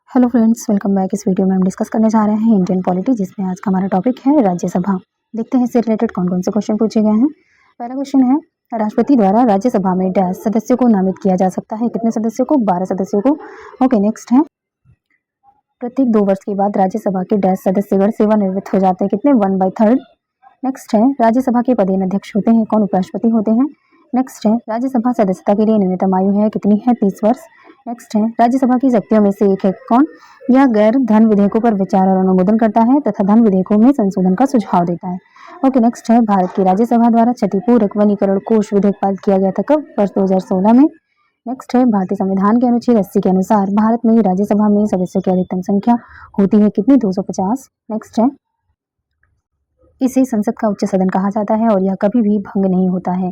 Hello friends, welcome back. इस video में हम डिस्कस करने जा रहे हैं इंडियन पॉलिटी, जिसमें आज का हमारा टॉपिक है राज्यसभा। देखते हैं इससे रिलेटेड कौन कौन से क्वेश्चन पूछे गए हैं। पहला क्वेश्चन है, राष्ट्रपति द्वारा राज्यसभा में डैश सदस्यों को नामित किया जा सकता है। कितने सदस्यों को? 12 सदस्यों को। ओके, नेक्स्ट है, प्रत्येक 2 वर्ष के बाद राज्यसभा के डैश सदस्यगण सेवानिवृत्त हो जाते हैं। कितने? 1/3। नेक्स्ट है, राज्यसभा के पदेन अध्यक्ष होते हैं कौन? उपराष्ट्रपति होते हैं। नेक्स्ट है, राज्यसभा सदस्यता के लिए न्यूनतम आयु है कितनी है? 30 वर्ष। नेक्स्ट है, राज्यसभा की शक्तियों में से एक है कौन? यह गैर धन विधेयकों पर विचार और अनुमोदन करता है तथा धन विधेयकों में संशोधन का सुझाव देता है। ओके, नेक्स्ट है, भारत की राज्यसभा द्वारा क्षतिपूरक वनीकरण कोष विधेयक पारित किया गया था कब? वर्ष 2016 में। नेक्स्ट है, भारतीय संविधान के अनुच्छेद 80 के अनुसार भारत में राज्यसभा में सदस्यों की अधिकतम संख्या होती है कितनी? 250। नेक्स्ट है, इसे संसद का उच्च सदन कहा जाता है और यह कभी भी भंग नहीं होता है।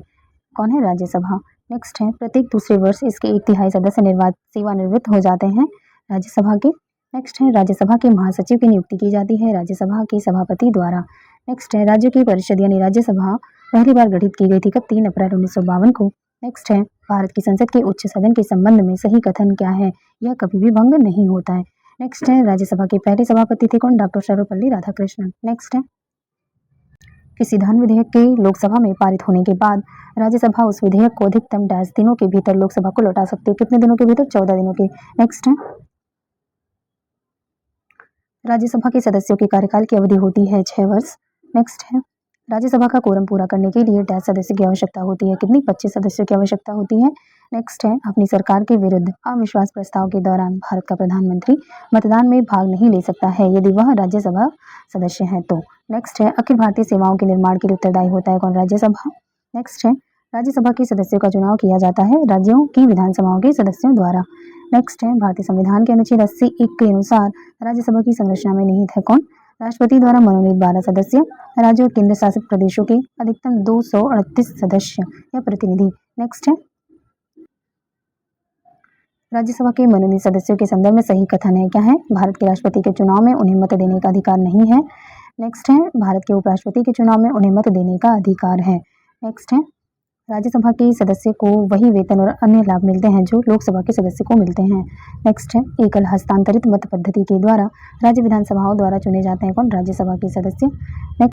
कौन है? राज्यसभा। नेक्स्ट है, प्रत्येक दूसरे वर्ष इसके 1/3 सदस्य सेवानिवृत्त हो जाते हैं राज्यसभा के। नेक्स्ट है, राज्यसभा के महासचिव की नियुक्ति की जाती है राज्यसभा के सभापति द्वारा। नेक्स्ट है, राज्य की परिषद यानी राज्यसभा पहली बार गठित की गई थी कब? 3 अप्रैल 1952 को। नेक्स्ट है, भारत की संसद के उच्च सदन के संबंध में सही कथन क्या है? यह कभी भी भंग नहीं होता है। नेक्स्ट है, राज्यसभा के पहले सभापति थे कौन? डॉक्टर सर्वपल्ली राधाकृष्णन। नेक्स्ट है, किसी धन विधेयक के लोकसभा में पारित होने के बाद राज्यसभा उस विधेयक को अधिकतम डैश दिनों के भीतर लोकसभा को लौटा सकती है। कितने दिनों के भीतर? 14 दिनों के। नेक्स्ट है, राज्यसभा के सदस्यों के कार्यकाल की अवधि होती है 6 वर्ष। नेक्स्ट है, राज्यसभा का कोरम पूरा करने के लिए डैश सदस्य की आवश्यकता होती है कितनी? 25 सदस्यों की आवश्यकता होती है। नेक्स्ट है, अपनी सरकार के विरुद्ध अविश्वास प्रस्ताव के दौरान भारत का प्रधानमंत्री मतदान में भाग नहीं ले सकता है यदि वह राज्यसभा सदस्य है तो। नेक्स्ट है, अखिल भारतीय सेवाओं के निर्माण के लिए उत्तरदायी होता है कौन? राज्यसभा। नेक्स्ट है, राज्यसभा के सदस्यों का चुनाव किया जाता है राज्यों की विधानसभाओं के सदस्यों द्वारा। नेक्स्ट है, भारतीय संविधान के अनुच्छेद 80(1) के अनुसार राज्यसभा की संरचना में निहित है कौन? राष्ट्रपति द्वारा मनोनीत 12 सदस्य, राज्यों और केंद्र शासित प्रदेशों के अधिकतम 238 सदस्य या प्रतिनिधि। नेक्स्ट है, राज्यसभा के मनोनीत सदस्यों के संदर्भ में सही कथन है क्या है? भारत के राष्ट्रपति के चुनाव में उन्हें मत देने का अधिकार नहीं है। नेक्स्ट है, भारत के उपराष्ट्रपति के चुनाव में उन्हें मत देने का अधिकार है। नेक्स्ट है, राज्यसभा के सदस्य को वही वेतन और अन्य लाभ मिलते हैं जो लोकसभा के सदस्य को मिलते हैं। नेक्स्ट है, एकल हस्तांतरित मत पद्धति के द्वारा राज्य विधानसभाओं द्वारा चुने जाते हैं कौन? राज्यसभा के सदस्य।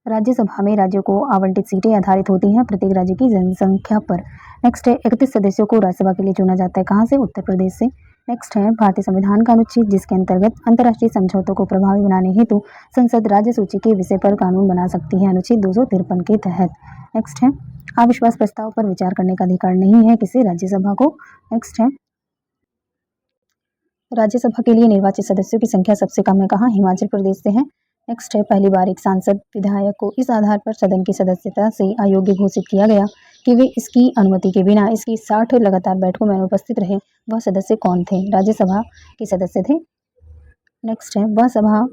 राज्यसभा में राज्यों को आवंटित सीटें आधारित होती हैं प्रत्येक राज्य की जनसंख्या पर। नेक्स्ट है, 31 सदस्यों को राज्यसभा के लिए चुना जाता है कहाँ से? उत्तर प्रदेश से। नेक्स्ट है, भारतीय संविधान का अनुच्छेद जिसके अंतर्गत अंतर्राष्ट्रीय समझौतों को प्रभावी बनाने हेतु संसद राज्य सूची के विषय पर कानून बना सकती है, अनुच्छेद 253 के तहत। नेक्स्ट है, अविश्वास प्रस्ताव पर विचार करने का अधिकार नहीं है किसे? राज्यसभा को। नेक्स्ट है, राज्यसभा के लिए निर्वाचित सदस्यों की संख्या सबसे कम है कहाँ? हिमाचल प्रदेश से है। नेक्स्ट है, पहली बार एक सांसद विधायक को इस आधार पर सदन की सदस्यता से अयोग्य घोषित किया गया कि वे इसकी अनुमति के बिना इसकी 60 लगातार बैठकों में अनुपस्थित रहे। वह सदस्य कौन थे? राज्यसभा के सदस्य थे। नेक्स्ट है, वह सभा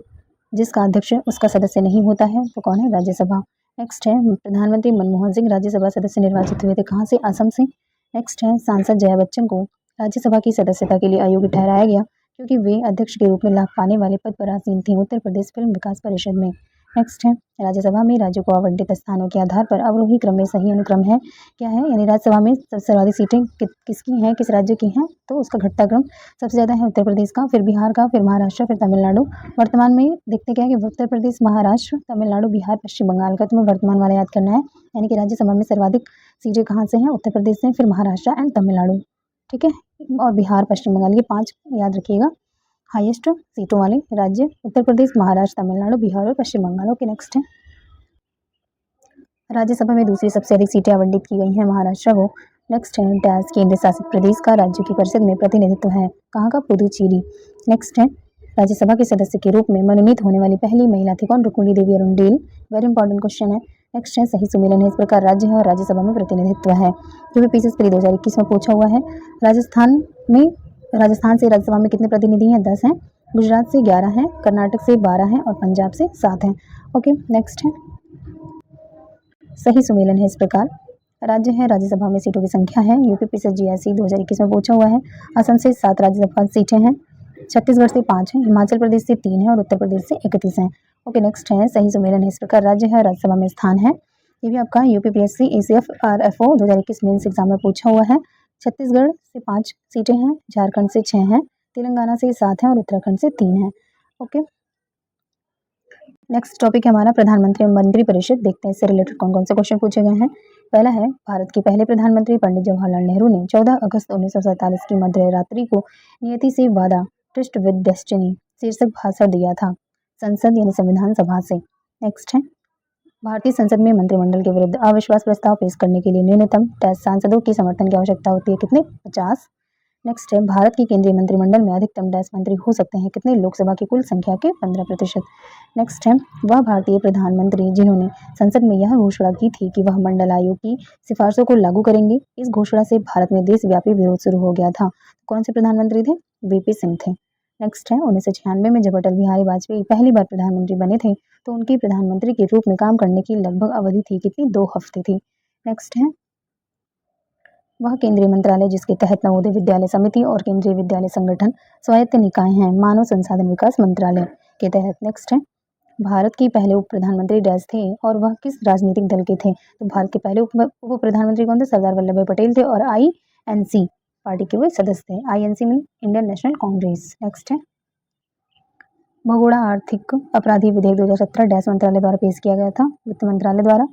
जिसका अध्यक्ष उसका सदस्य नहीं होता है तो कौन है? राज्यसभा। नेक्स्ट है, प्रधानमंत्री मनमोहन सिंह राज्यसभा सदस्य निर्वाचित हुए थे कहाँ से? असम से। नेक्स्ट है, सांसद जया बच्चन को राज्यसभा की सदस्यता के लिए अयोग्य ठहराया गया क्योंकि वे अध्यक्ष के रूप में लाभ पाने वाले पद पर आसीन थी उत्तर प्रदेश फिल्म विकास परिषद में। नेक्स्ट है, राज्यसभा में राज्यों को आवंटित स्थानों के आधार पर अवरोही क्रम में सही अनुक्रम है क्या है? यानी राज्यसभा में सबसे सर्वाधिक सीटें किसकी हैं, किस राज्य की हैं? तो उसका घटता क्रम सबसे ज़्यादा है उत्तर प्रदेश का, फिर बिहार का, फिर महाराष्ट्र, फिर तमिलनाडु। वर्तमान में देखते क्या है कि उत्तर प्रदेश, महाराष्ट्र, तमिलनाडु, बिहार, पश्चिम बंगाल का तुम्हें वर्तमान वाला याद करना है। यानी कि राज्यसभा में सर्वाधिक सीटें कहाँ से हैं? उत्तर प्रदेश से, फिर महाराष्ट्र एंड तमिलनाडु। ठीक है, और बिहार, पश्चिम बंगाल, ये 5 याद रखिएगा हाईएस्ट सीटों वाले राज्य उत्तर प्रदेश, महाराष्ट्र, तमिलनाडु, बिहार और पश्चिम बंगाल। ओके, नेक्स्ट है, राज्यसभा में दूसरी सबसे अधिक सीटें आवंटित की गई हैं महाराष्ट्र को। नेक्स्ट है, डैश केंद्र शासित प्रदेश का राज्य की परिषद में प्रतिनिधित्व है कहाँ का? पुदुचेरी। नेक्स्ट है, राज्यसभा के सदस्य के रूप में मनोनीत होने वाली पहली महिला थी कौन? रुक्मिणी देवी अरुणडेल। वेरी इंपॉर्टेंट क्वेश्चन है। नेक्स्ट है, सही सुमेलन है इस प्रकार राज्य है और राज्यसभा में प्रतिनिधित्व है जो भी पीसीएस प्री 2021 में पूछा हुआ है। राजस्थान से राज्यसभा में कितने प्रतिनिधि हैं? 10 हैं। गुजरात से 11 हैं, कर्नाटक से 12 हैं और पंजाब से 7 हैं। ओके, नेक्स्ट है, सही सुमेलन है इस प्रकार राज्य है, राज्यसभा में सीटों की संख्या है। यूपी पीसीएस जीएसई 2021 में पूछा हुआ है। असम से 7 राज्यसभा सीटें हैं, छत्तीसगढ़ से 5 हैं, हिमाचल प्रदेश से 3 हैं और उत्तर प्रदेश से 31 हैं। ओके, नेक्स्ट है, सही सुमेलन है इस प्रकार राज्य है, राज्यसभा में स्थान है। ये भी आपका UPPSC ACF RFO 2021 mains exam में पूछा हुआ है। छत्तीसगढ़ से 5 सीटें हैं, झारखंड से 6 हैं, तेलंगाना से 7 हैं और उत्तराखंड से 3 हैं। ओके, नेक्स्ट टॉपिक है हमारा प्रधानमंत्री मंत्रिपरिषद। देखते हैं इससे रिलेटेड कौन कौन से क्वेश्चन पूछे गए हैं। पहला है, भारत के पहले प्रधानमंत्री पंडित जवाहरलाल नेहरू ने 14 अगस्त 1947 की मध्य रात्रि को नियति से वादा ट्रस्ट विद डेस्टिनी शीर्षक भाषण दिया था संसद यानी संविधान सभा से। नेक्स्ट है, भारतीय संसद में मंत्रिमंडल के विरुद्ध अविश्वास प्रस्ताव पेश करने के लिए न्यूनतम 10 सांसदों की समर्थन की आवश्यकता होती है, कितने? 50। नेक्स्ट है, भारत की केंद्रीय मंत्रिमंडल में अधिकतम 10 मंत्री हो सकते हैं, कितने? लोकसभा की कुल संख्या के 15%। नेक्स्ट है, वह भारतीय प्रधानमंत्री जिन्होंने संसद में यह घोषणा की थी कि वह मंडल आयोग की सिफारिशों को लागू करेंगे। इस घोषणा से भारत में देशव्यापी विरोध शुरू हो गया था। कौन से प्रधानमंत्री थे? वीपी सिंह थे। नेक्स्ट है, 1996 में जब अटल बिहारी वाजपेयी पहली बार प्रधानमंत्री बने थे तो उनकी प्रधानमंत्री के रूप में काम करने की लगभग अवधि थी, कितनी? 2 हफ्ते थी। नेक्स्ट है, वह केंद्रीय मंत्रालय जिसके तहत नवोदय विद्यालय समिति और केंद्रीय विद्यालय संगठन स्वायत्त निकाय हैं, मानव संसाधन विकास मंत्रालय के तहत। नेक्स्ट है, भारत के पहले उप प्रधानमंत्री डैश थे और वह किस राजनीतिक दल के थे? तो भारत के पहले उप प्रधानमंत्री कौन थे? सरदार वल्लभ भाई पटेल थे और आईएनसी पार्टी के वो सदस्य थे। आईएनसी में इंडियन नेशनल कांग्रेस। नेक्स्ट है, भगोड़ा आर्थिक अपराधी विधेयक 2017 डैश मंत्रालय द्वारा पेश किया गया था, वित्त मंत्रालय द्वारा।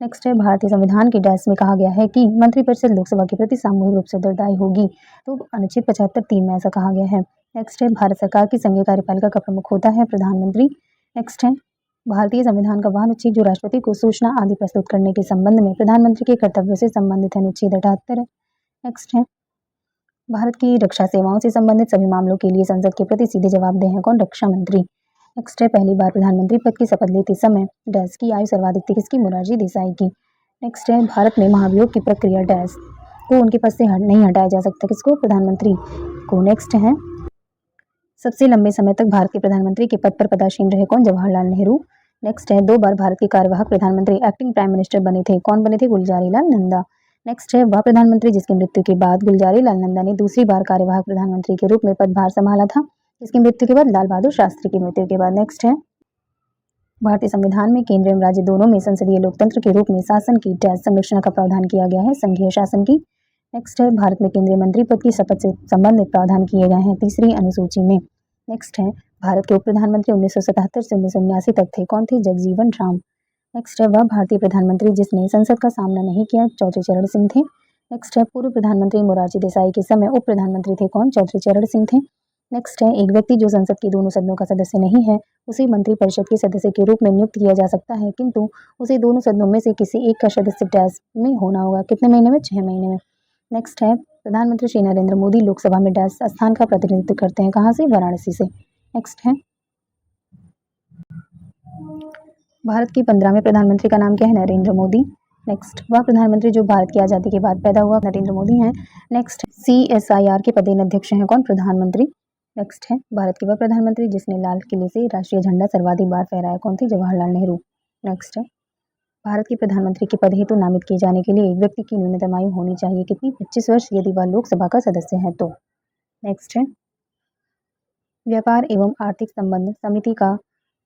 नेक्स्ट है, भारतीय संविधान के डैश में कहा गया है कि मंत्रिपरिषद लोकसभा के प्रति सामूहिक रूप से उत्तरदायी होगी, तो अनुच्छेद 75(3) में ऐसा कहा गया है। नेक्स्ट है, भारत सरकार की संघीय कार्यपालिका का प्रमुख होता है प्रधानमंत्री। नेक्स्ट है, भारतीय संविधान का वह अनुच्छेद जो राष्ट्रपति को सूचना आदि प्रस्तुत करने के संबंध में प्रधानमंत्री के कर्तव्य से संबंधित है, अनुच्छेद 78 है। नेक्स्ट है, भारत की रक्षा सेवाओं से संबंधित सभी मामलों के लिए संसद के प्रति सीधे जवाबदेह हैं, कौन? रक्षा मंत्री। नेक्स्ट है, पहली बार प्रधानमंत्री पद की शपथ लेते समय डैश की आयु सर्वाधिक थी, किसकी? मोरारजी देसाई की। नेक्स्ट है, भारत में महाभियोग की प्रक्रिया डैश को उनके पद से नहीं हटाया जा सकता, किसको? प्रधानमंत्री को। नेक्स्ट है, सबसे लंबे समय तक भारत के प्रधानमंत्री के पद पर पदासीन रहे, कौन? जवाहरलाल नेहरू। नेक्स्ट है, 2 बार भारत के कार्यवाहक प्रधानमंत्री एक्टिंग प्राइम मिनिस्टर बने थे, कौन बने थे? गुलजारी लाल नंदा। नेक्स्ट है, वह प्रधानमंत्री जिसकी मृत्यु के बाद गुलजारी लाल नंदा ने दूसरी बार कार्यवाहक प्रधानमंत्री के रूप में पदभार संभाला था, इसकी मृत्यु के बाद? लाल बहादुर शास्त्री की मृत्यु के बाद। नेक्स्ट है, भारतीय संविधान में केंद्र एवं राज्य दोनों में संसदीय लोकतंत्र के रूप में शासन की डैश संरचना का प्रावधान किया गया है, संघीय शासन की। नेक्स्ट है, भारत में केंद्रीय मंत्री पद की शपथ से संबंधित प्रावधान किए गए हैं 3री अनुसूची में। नेक्स्ट है, भारत के उप प्रधानमंत्री 1977 से 1979 तक थे, कौन थे? जगजीवन राम। नेक्स्ट है, वह भारतीय प्रधानमंत्री जिसने संसद का सामना नहीं किया, चौधरी चरण सिंह थे। नेक्स्ट है, पूर्व प्रधानमंत्री मोरारजी देसाई के समय उप प्रधानमंत्री थे, कौन? चौधरी चरण सिंह थे। नेक्स्ट है, एक व्यक्ति जो संसद के दोनों सदनों का सदस्य नहीं है उसे मंत्रिपरिषद के सदस्य के रूप में नियुक्त किया जा सकता है, किंतु उसे दोनों सदनों में से किसी एक का सदस्य डैश में होना होगा, कितने महीने में? 6 महीने में। नेक्स्ट है, प्रधानमंत्री श्री नरेंद्र मोदी लोकसभा में डैश स्थान का प्रतिनिधित्व करते हैं, कहाँ से? वाराणसी से। नेक्स्ट है, भारत के 15वें प्रधानमंत्री का नाम क्या है? नरेंद्र मोदी। नेक्स्ट, वह प्रधानमंत्री जो भारत की आज़ादी के बाद पैदा हुआ, नरेंद्र मोदी हैं। नेक्स्ट, CSIR के पदेन अध्यक्ष हैं, कौन? प्रधानमंत्री। नेक्स्ट है, भारत के वह प्रधानमंत्री जिसने लाल किले से राष्ट्रीय झंडा सर्वाधिक बार फहराया, कौन थे? जवाहरलाल नेहरू। नेक्स्ट है, भारत के प्रधानमंत्री के पद हेतु नामित किए जाने के लिए एक व्यक्ति की न्यूनतम आयु होनी चाहिए, कितनी? 25 वर्ष, यदि वह लोकसभा का सदस्य है तो। नेक्स्ट है, व्यापार एवं आर्थिक संबंध समिति का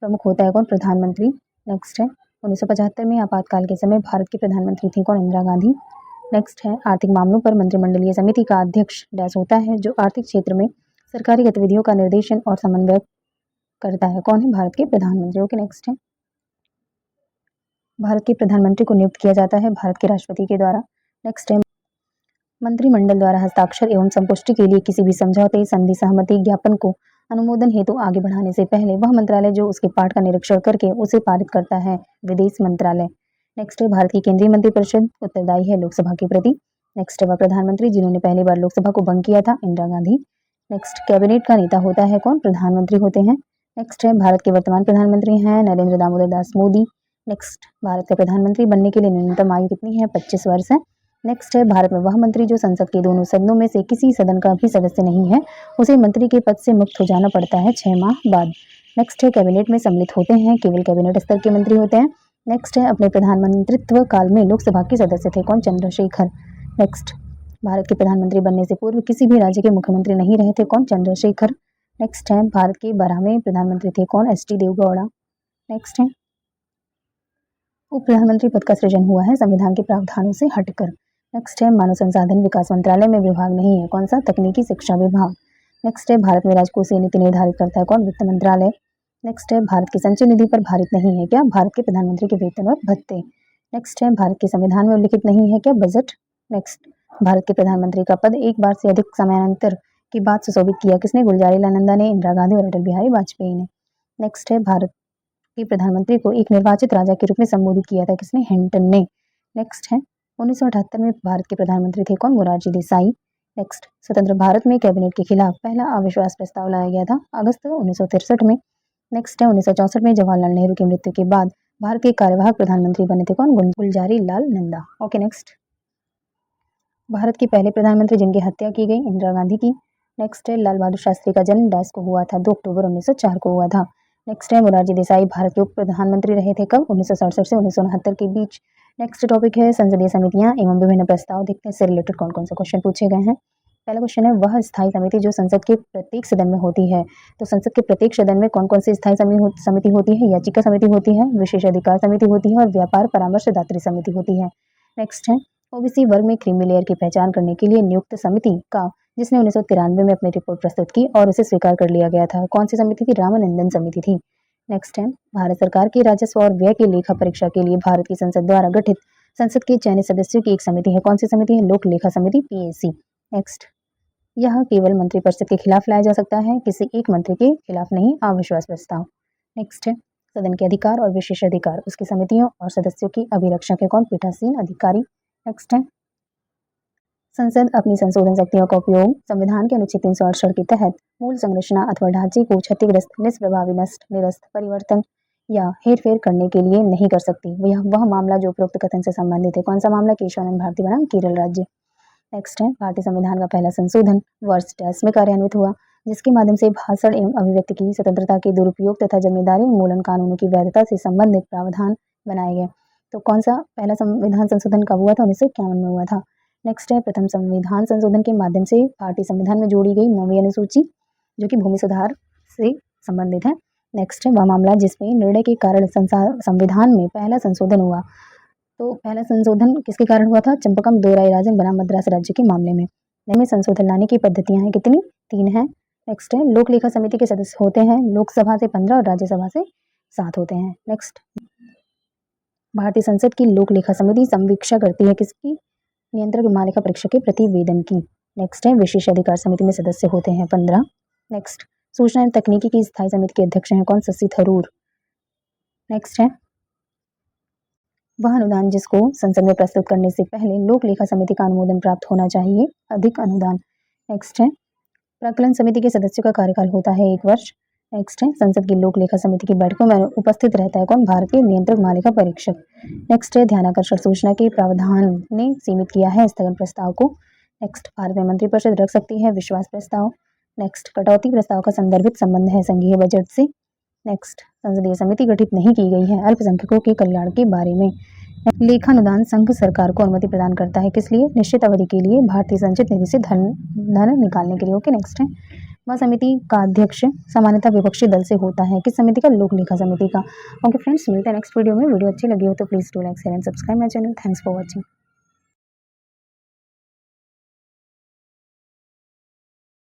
प्रमुख होता है, कौन? प्रधानमंत्री। नेक्स्ट है, 1975 में आपातकाल के समय भारत के प्रधानमंत्री थी, कौन? इंदिरा गांधी। नेक्स्ट है, आर्थिक मामलों पर मंत्रिमंडलीय समिति का अध्यक्ष डैश होता है जो आर्थिक क्षेत्र में सरकारी गतिविधियों का निर्देशन और समन्वय करता है, कौन है? भारत के प्रधानमंत्री। ओके, नेक्स्ट है, भारत के प्रधानमंत्री को नियुक्त किया जाता है भारत के राष्ट्रपति के द्वारा। नेक्स्ट है, मंत्रिमंडल द्वारा हस्ताक्षर एवं संपुष्टि के लिए किसी भी समझौते, संधि, सहमति, ज्ञापन को अनुमोदन हेतु आगे बढ़ाने से पहले वह मंत्रालय जो उसके पाठ का निरीक्षण करके उसे पारित करता है, विदेश मंत्रालय। नेक्स्ट है, भारत की केंद्रीय मंत्रिपरिषद उत्तरदायी है लोकसभा के प्रति। नेक्स्ट है, वह प्रधानमंत्री जिन्होंने पहली बार लोकसभा को भंग किया था, इंदिरा गांधी। नेक्स्ट, कैबिनेट का नेता होता है कौन? प्रधानमंत्री होते हैं। नेक्स्ट है, भारत के वर्तमान प्रधानमंत्री हैं नरेंद्र दामोदर दास मोदी। नेक्स्ट, भारत का प्रधानमंत्री बनने के लिए न्यूनतम आयु कितनी है? 25 वर्ष है। नेक्स्ट है, भारत में वह मंत्री जो संसद के दोनों सदनों में से किसी सदन का भी सदस्य नहीं है उसे मंत्री के पद से मुक्त हो जाना पड़ता है 6 माह बाद। नेक्स्ट है, कैबिनेट में सम्मिलित होते हैं केवल कैबिनेट स्तर के मंत्री होते हैं। नेक्स्ट है, अपने प्रधानमंत्रित्व काल में लोकसभा के सदस्य थे, कौन? चंद्रशेखर। नेक्स्ट, भारत के प्रधानमंत्री बनने से पूर्व किसी भी राज्य के मुख्यमंत्री नहीं रहे थे, कौन? चंद्रशेखर। नेक्स्ट है, भारत के 12वें प्रधानमंत्री थे, कौन? H D Deve Gowda. नेक्स्ट है, उप प्रधानमंत्री पद का सृजन हुआ है संविधान के प्रावधानों से हटकर। नेक्स्ट है, मानव संसाधन विकास मंत्रालय में विभाग नहीं है, कौन सा? तकनीकी शिक्षा विभाग। नेक्स्ट है भारत में राजकोषीय नीति निर्धारित करता है कौन? वित्त मंत्रालय। नेक्स्ट है भारत की संचय निधि पर भारित नहीं है क्या? भारत के प्रधानमंत्री के वेतन और भत्ते। नेक्स्ट है भारत के संविधान में उल्लिखित नहीं है क्या? बजट। नेक्स्ट, भारत के प्रधानमंत्री का पद एक बार से अधिक समयानंतर के बाद सुशोभित किया किसने? गुलजारीलाल नंदा ने, इंदिरा गांधी और अटल बिहारी वाजपेयी ने। नेक्स्ट है भारत के प्रधानमंत्री को एक निर्वाचित राजा के रूप में संबोधित किया था किसने? हिंटन ने। नेक्स्ट है 1978 में भारत के प्रधानमंत्री थे कौन? मोरारजी देसाई। नेक्स्ट, स्वतंत्र भारत में कैबिनेट के खिलाफ पहला अविश्वास प्रस्ताव लाया गया था अगस्त 1963 में। नेक्स्ट है 1964 में जवाहरलाल नेहरू की मृत्यु के बाद भारत के कार्यवाहक प्रधानमंत्री बने थे कौन? गुलजारीलाल नंदा। ओके नेक्स्ट, भारत के पहले प्रधानमंत्री जिनकी हत्या की गई इंदिरा गांधी की। नेक्स्ट है लाल बहादुर शास्त्री का जन्म डैश को हुआ था? 2 अक्टूबर 1904 को हुआ था। नेक्स्ट है मोरारजी देसाई भारत के उप प्रधानमंत्री रहे थे कब? 1967 से 1969 के बीच। नेक्स्ट टॉपिक है संसदीय समितियां एवं विभिन्न प्रस्ताव। देखते हैं इससे रिलेटेड कौन कौन से क्वेश्चन पूछे गए हैं। पहला क्वेश्चन है वह स्थायी समिति जो संसद के प्रत्येक सदन में होती है। तो संसद के प्रत्येक सदन में कौन कौन सी स्थायी समिति होती है? याचिका समिति होती है, विशेष अधिकार समिति होती है और व्यापार परामर्शदात्री समिति होती है। नेक्स्ट है ओबीसी वर्ग में क्रीमी लेयर की पहचान करने के लिए नियुक्त समिति का जिसने 1993 में अपनी रिपोर्ट प्रस्तुत की और उसे स्वीकार कर लिया गया था, कौन सी समिति थी? रामानंदन समिति थी। नेक्स्ट है भारत सरकार की राजस्व और व्यय की लेखा परीक्षा के लिए भारत की संसद द्वारा गठित संसद के चयनित सदस्यों की एक समिति है, कौन सी समिति है? लोक लेखा समिति पीएसी। नेक्स्ट, यह केवल मंत्रिपरिषद के खिलाफ लाया जा सकता है, किसी एक मंत्री के खिलाफ नहीं, अविश्वास प्रस्ताव। नेक्स्ट है सदन के अधिकार और विशेष अधिकार उसकी समितियों और सदस्यों की अभिरक्षा के कौन? पीठासीन अधिकारी। नेक्स्ट है संसद अपनी संशोधन शक्तियों का उपयोग संविधान के अनुच्छेद 368 के तहत मूल संरचना अथवा ढांचे को क्षतिग्रस्त, निष्प्रभावी, नष्ट, निरस्त, परिवर्तन या हेरफेर करने के लिए नहीं कर सकती। वह मामला जो उपरोक्त कथन से संबंधित है, कौन सा मामला? केशवानंद भारती बनाम केरल राज्य। नेक्स्ट है भारतीय संविधान का पहला संशोधन वर्ष डैश में कार्यान्वित हुआ जिसके माध्यम से भाषण एवं अभिव्यक्ति की स्वतंत्रता के दुरुपयोग तथा जिम्मेदारी उन्मूलन कानूनों की वैधता से संबंधित प्रावधान बनाए गए। तो कौन सा पहला संविधान संशोधन कब हुआ था? 1951 में हुआ था। नेक्स्ट है प्रथम संविधान संशोधन के माध्यम से भारतीय संविधान में जोड़ी गई 9वीं अनुसूची जो कि भूमि सुधार से संबंधित है। नेक्स्ट है वह मामला जिसमें निर्णय के कारण संविधान में पहला संशोधन हुआ। तो पहला संशोधन किसके कारण हुआ था? चंपकम दोराई बनाम मद्रास राज्य के मामले में। नए संशोधन लाने की पद्धतियां हैं कितनी? 3 हैं। नेक्स्ट है लोक लेखा समिति के सदस्य होते हैं लोकसभा से 15 और राज्यसभा से 7 होते हैं। नेक्स्ट, भारतीय संसद की लोक लेखा समिति समीक्षा करती है किसकी? नियंत्रक मालिका परीक्षा के प्रतिवेदन की। नेक्स्ट है विशेष अधिकार समिति में सदस्य होते हैं 15। नेक्स्ट, सूचना एवं तकनीकी की स्थायी समिति के अध्यक्ष हैं कौन? शशि थरूर। नेक्स्ट है वह अनुदान जिसको संसद में प्रस्तुत करने से पहले लोक लेखा समिति का अनुमोदन प्राप्त होना चाहिए, अधिक अनुदान। नेक्स्ट है प्राक्कलन समिति के सदस्यों का कार्यकाल होता है 1 वर्ष। नेक्स्ट है संसद की लोक लेखा समिति की बैठकों में उपस्थित रहता है कौन? भारत के नियंत्रक मालिका परीक्षक। नेक्स्ट है ध्यानाकर्षण सूचना के प्रावधान ने सीमित किया है स्थगन प्रस्ताव को। नेक्स्ट, भारत में मंत्रिपरिषद रख सकती है विश्वास प्रस्ताव। नेक्स्ट, कटौती प्रस्ताव का संदर्भित संबंध है संघीय बजट से। नेक्स्ट, संसदीय समिति गठित नहीं की गई है अल्पसंख्यकों के कल्याण के बारे में। लेखानुदान संघ सरकार को अनुमति प्रदान करता है किस लिए? निश्चित अवधि के लिए भारतीय संचित निधि से धन निकालने के लिए। ओके नेक्स्ट है वह समिति का अध्यक्ष सामान्यतः विपक्षी दल से होता है, किस समिति का? लोक लेखा समिति का। ओके फ्रेंड्स, मिलते हैं नेक्स्ट वीडियो में। वीडियो अच्छी लगी हो तो please do like share and subscribe my channel. Thanks for watching.